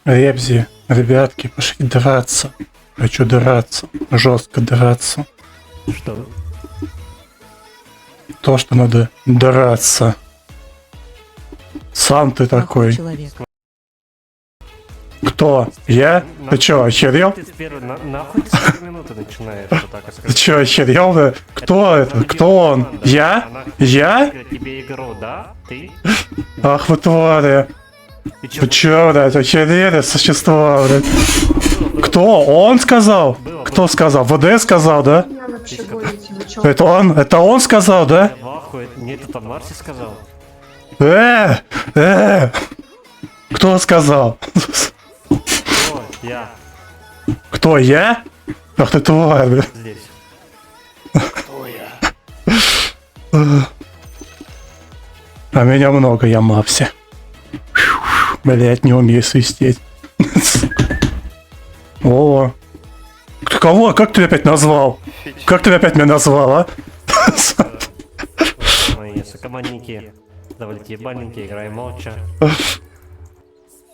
Ребзи, ребятки, пошли драться. Хочу драться. Жестко драться. Что? То, что надо драться. Сам ты такой. Человек. Кто? Я? Ты чё, охерел? Ты с первой нахуй с первой минуты начинаешь вот так Ты сказать. чё, охерел? Да? Кто это? Кто он? Я? Я? Тебе игру, да? Ты? Ах вы твари. Вы чё, блядь, охерели существа, блядь? Кто? Он сказал? Кто сказал? ВД сказал, да? Меня вообще гоните, вы чё? Это он? Это он сказал, да? Я в ахуе. Нет, это Марси сказал. Кто сказал? О, я Кто, я? Ах ты тварь, блядь. здесь. А меня много, я мапси. Блять, не умею свистеть. О, кого? Как ты опять назвал? Как ты опять меня назвал, а? Мои сокомандники. Давайте ебальники, играем молча.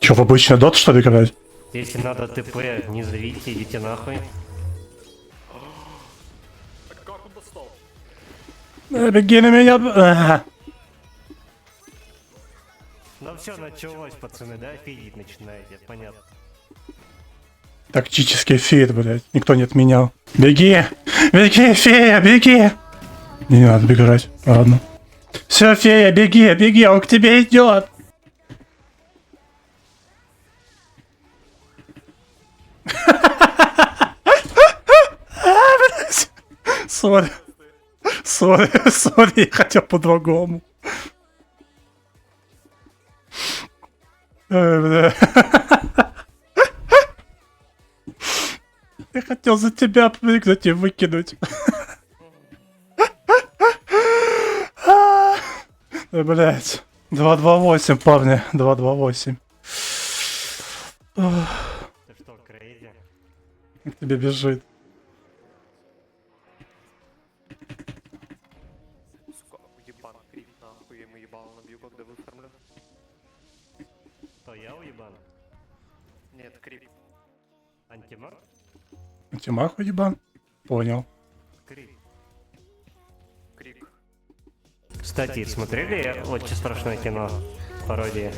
Че, в обычный дот, что ли, играть? Если надо ТП, не зовите, идите нахуй. Беги на меня. Ну все, началось, пацаны, да? Фидить начинаете, понятно. Тактический фит, блядь. Никто не отменял. Беги! Беги, фея, беги! Не надо бегать. Ладно. Все, фея, беги, беги, он к тебе идет. Сори. Сори, я хотел по-другому. Ой, бля. Я хотел за тебя прыгнуть и выкинуть. Блять. 228, парни. 228. Ты что, крейзи? К тебе бежит. Сука, уебан, крип, нахуй, ему ебало набью, когда выформлю. Кто, я уебан? Нет, крип. Антимаг? Тимаху ебан? Понял. Крип. Крик. Кстати, смотрели «Очень страшное кино» пародии?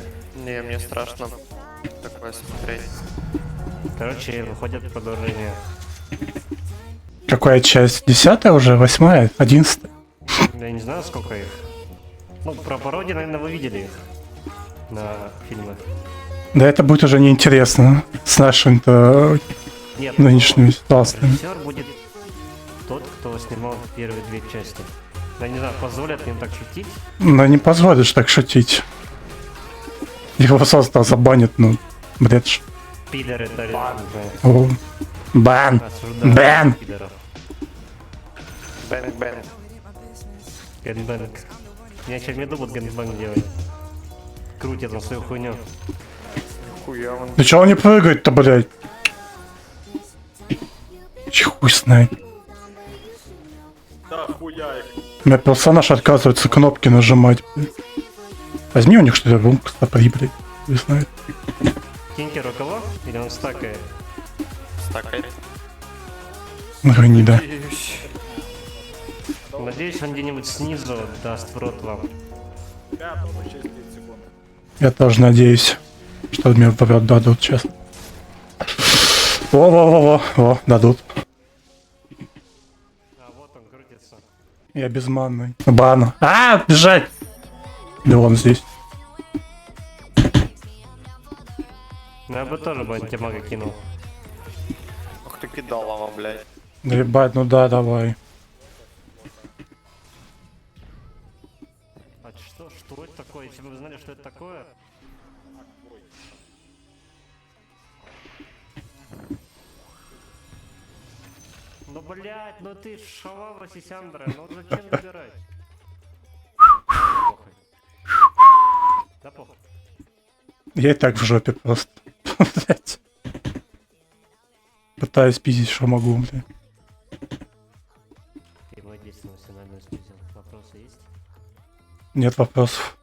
Не, мне страшно такое смотреть. Короче, выходит продолжение. Какая часть? 10-я уже? 8-я? 11-я? Я не знаю, сколько их. Ну, про пародии, наверное, вы видели их на фильмах. Да это будет уже неинтересно. С нашими-то Нет, нынешними ситуациями. режиссер будет тот, кто снимал первые две части. Я не знаю, позволят им так шутить? Но не позволишь так шутить. Его состав забанит, ну, бред ж. Пидоры дарят. О, бан! Осуждаю Бан! пидоров. Бэнг-бэнг. Гэнбэнг. Меня сейчас меду будут гэнбэнг делать. Крутят на свою хуйню. Хуя он. Ты чего не прыгает-то, блядь? Хуй знает. Да, хуя их. У меня персонаж отказывается кнопки нажимать, блядь. Возьми у них что-то румку стопри, блядь. Не знаю. Тинкер у кого? Или он стакает? Стакает. Гнида. Надеюсь, он где-нибудь снизу даст в рот вам. 5 через 30 секунд. Я тоже надеюсь, что мне в рот дадут сейчас. Во, дадут. А вот он крутится. Я безманный. Бан. А, бежать! Да он здесь. Ну я бы тоже бы антимага кинул. Ах ты кидалова, блядь. Да ебать, ну да, давай. А что это такое? Если бы вы знали, что это такое? Ну блять, ну ты шалава Сисяндра, ну зачем выбирать? Похуй. Да похуй. Я и так в жопе просто. Блядь. Пытаюсь пиздить, что могу, блядь. Ты мой единственный национальный спизил. Вопросы есть? Нет вопросов.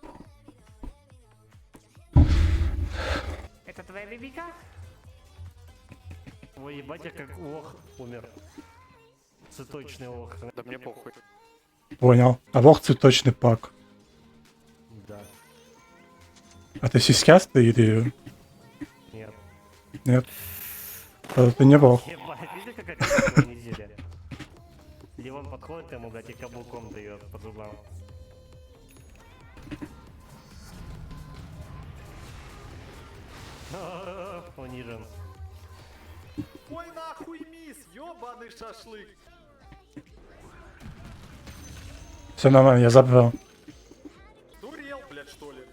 Это твои Давай, бибика. Ой, ебать, я как лох умер. Цветочный лох. Да мне похуй. Понял. А лох цветочный пак. Да. А ты сиськастый или... Нет. Нет? Тогда ты не лох. Ебать, видишь, какая красивая неделя? Левон подходит ему, блядь, и каблуком дает по зубам. Унижен. Ой, нахуй, мисс, ёбаный шашлык. Все нормально, я забрал. Дурел, блядь, что ли?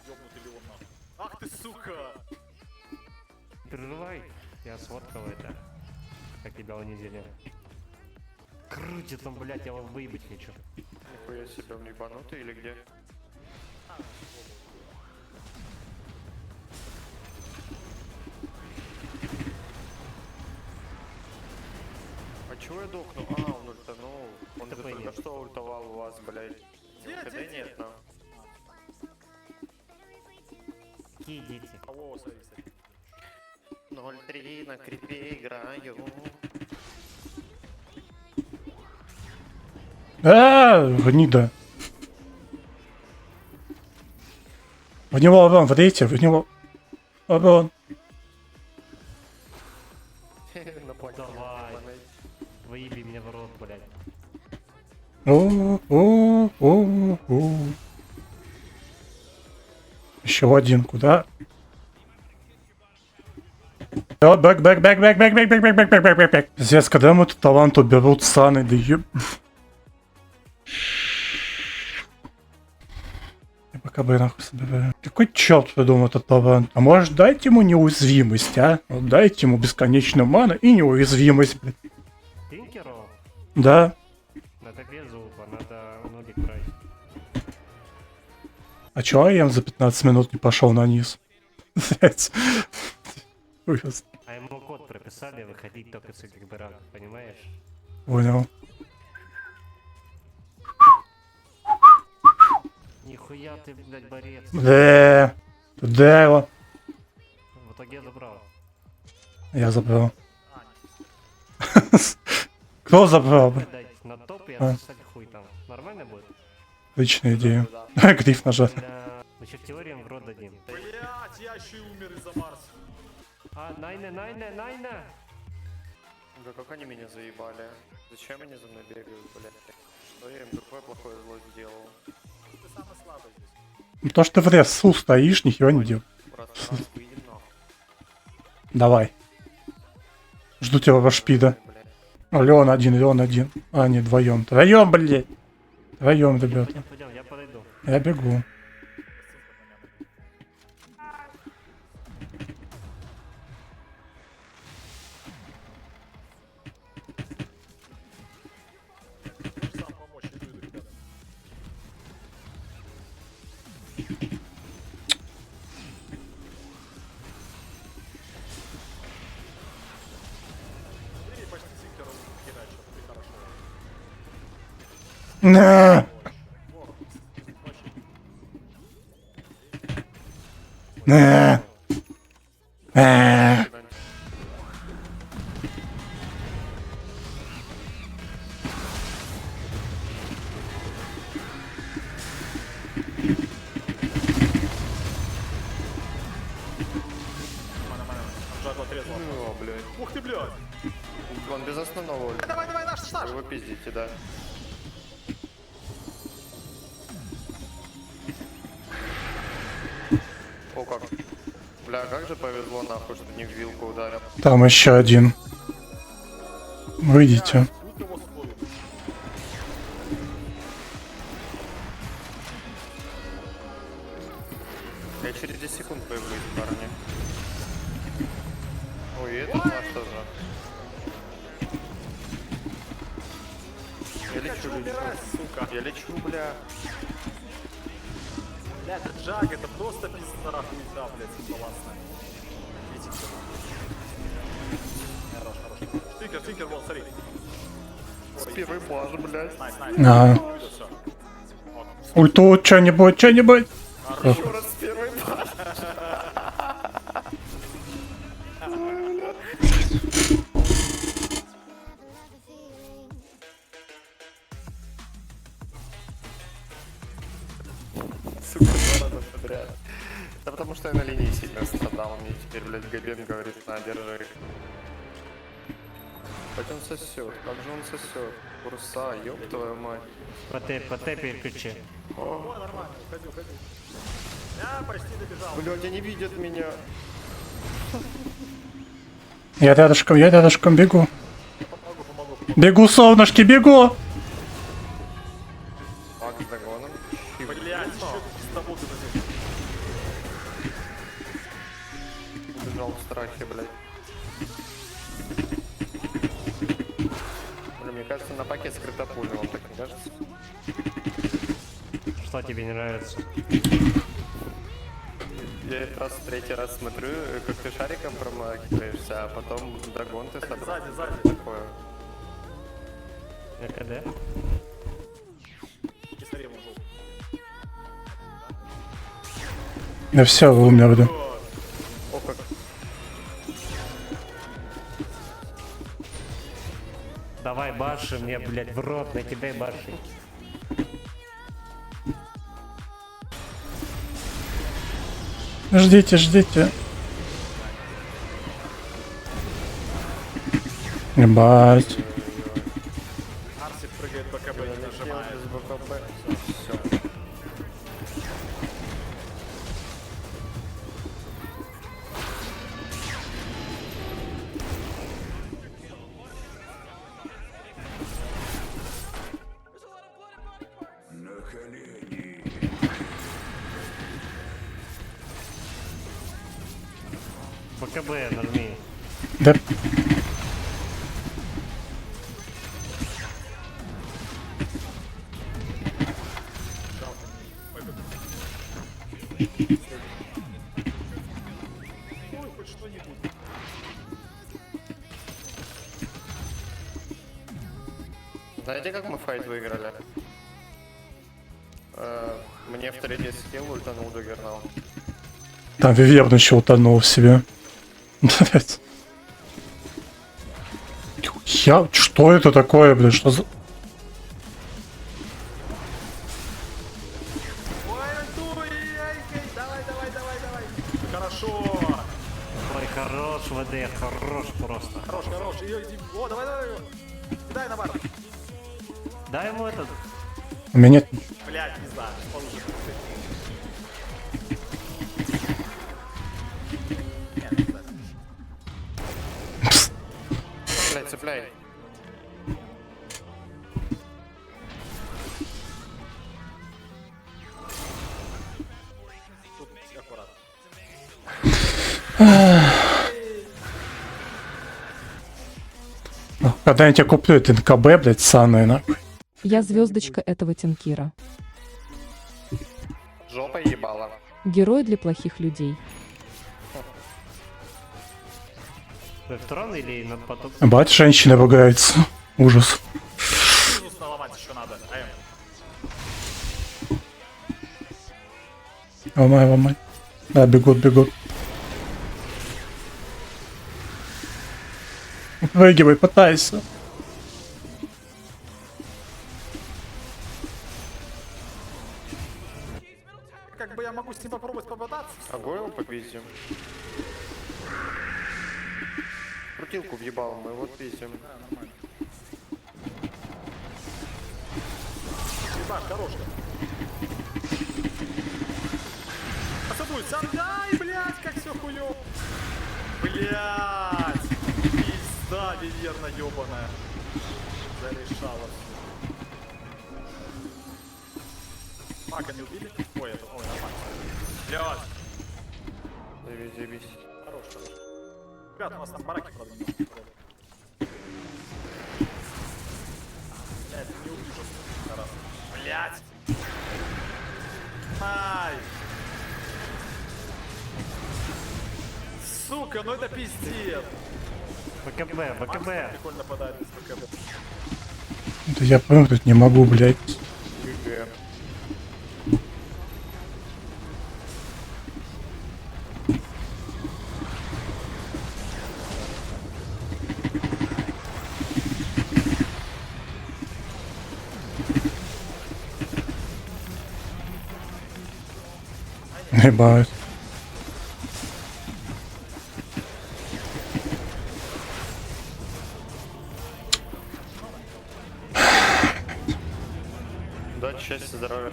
Ёбнутый ли он нахуй? Ах ты, сука! Не переживай, я сфоткал это. Как тебя унизили. Крутится, блядь, я его выебать хочу. Нихуя себе, он ебанутый или где? А чего я дохну? А, он ультанул. Он же ТП только нет. что ультовал у вас, блядь. КД нет, но. Какие дети? Алло, смотри, смотри. 0-3 на крипе играю. Гнида. В него урон, видите? В него урон. Давай. Выеби меня в рот, блядь. О. Еще один, куда? Бэк. Пиздец, когда ему этот талант уберут саны, да еб... Я пока бы нахуй собираю. Какой черт придумал этот талант? А может дать ему неуязвимость, а? Вот дайте ему бесконечную ману и неуязвимость, блядь. Тинкеру? Да. Надо без звука, надо нулик брать. А чё я за 15 минут не пошел на низ? Блядь. Ужас. А ему код прописали, выходить только с этих баранов, понимаешь? Понял. Нихуя ты, блядь, борец. Туда его. В итоге я забрал. Я забрал. Кто забрал, бля? Дать на топ и А. отсосать хуй там. Нормально будет? Отличная идея. Гриф нажать. Да. Мы еще в теории в рот дадим. Блядь, я еще и умер из-за Марса. А, найна! Да как они меня заебали? Зачем они за мной бегают, блядь? Что я им какое плохое зло сделал? Ты самый слабый здесь. Ну, то, что ты в лесу стоишь, нихера не делай. Раз, выйдем нахуй. Давай. Жду тебя во шпида. Блядь. Леон один. А, не, вдвоем. Вдвоем, блядь. Вдвоем, ребята. Пойдем, я подойду. Я бегу. Можешь сам помочь, иду, ребята. Бери почти синкером кидать, чтобы ты хорошо. На! На! А! Джагл отрезал. О, блядь. Ух ты, блядь! Он без основного ульта. Давай, наш. Вы его пиздите, да. О, как. Бля, как же повезло нахуй, что не в вилку ударил. Там еще один. Выйдите. Тут его стоит. Я через 10 секунд появлюсь, парни. Ой, и этот наш тоже. Я лечу. Умирай, сука. Я лечу, бля. Блядь, это Джаг, это просто пизда хуйта, блядь, балансная. Хорош. Тинкер, вон, смотри. С первой базы, блядь. Найс. На. Всё. Ульту, что-нибудь. Еще раз с первой базы. что я на линии сильно страдал. Мне теперь, блядь, Габен говорит, на, держи. Хоть он сосет, как же он сосет? Курса, ёб твою мать. По Т переключи. О, нормально, уходи, уходи. Я почти добежал. Блядь, они видят меня. Я рядышком бегу. Помогу. Бегу, солнышки, бегу! Пак с догоном. Блядь, еще пиздоботы на них. Убежал в страхе, блядь. Блин, мне кажется, на паке скрыта пуля, вам так не кажется? Что тебе не нравится? Я раз третий раз смотрю, как ты шариком промахиваешься, а потом догон ты собрал. Сзади. Такое. КД? Кисарем ушел. Да все, вы умерли. О, как. Давай баши мне, блядь, в рот, накидай баши. Ждите. Ебать. Арсик прыгает по КБ, не нажимает. Без БКБ. Все. БКБ нажми. Да. Ой, хоть что-нибудь. Знаете, как мы файт выиграли? Мне в третий скилл ультанул Джаггернау. Там Виверн еще утонул в себе. Блядь. Что это такое, блядь? Что за... Давай. Хорошо. Ой, хорош, ВД, хорош просто. Хорош. Иди. О, давай. Кидай на бар. Дай ему этот. У меня нет... Блядь, не знаю. Получится. Цепляй. Тут аккуратно. Когда я тебе куплю это НКБ, блядь, саную, нахуй. Я звездочка этого тинкира. Жопа ебала. Герой для плохих людей. В трон или над поток? Бать, женщина ругается. Ужас. Минус наломать еще надо. Ломай. Да, бегут. Выгибай, пытайся. Как бы я могу с ним попробовать пободаться. Огонь его попиздим. Крутилку въебал, мы его пиздим. Ебаш, дорожка. Посадуй, сам дай, блядь, как все хуёво. Блядь. Пизда, Виверна ёбаная. Зарешала все. Мака не убили? Ой, это, нормально. Блядь. Заебись. Хорош. Ребят, у нас там бараки, правда, немножко. Блядь, не увижу. Раз. Блядь. Ай. Сука, ну это пиздец. БКБ. Прикольно подать без БКБ. Да я прыгнуть не могу, блядь. ГГ. Ебать. Удачи, счастья, здоровья.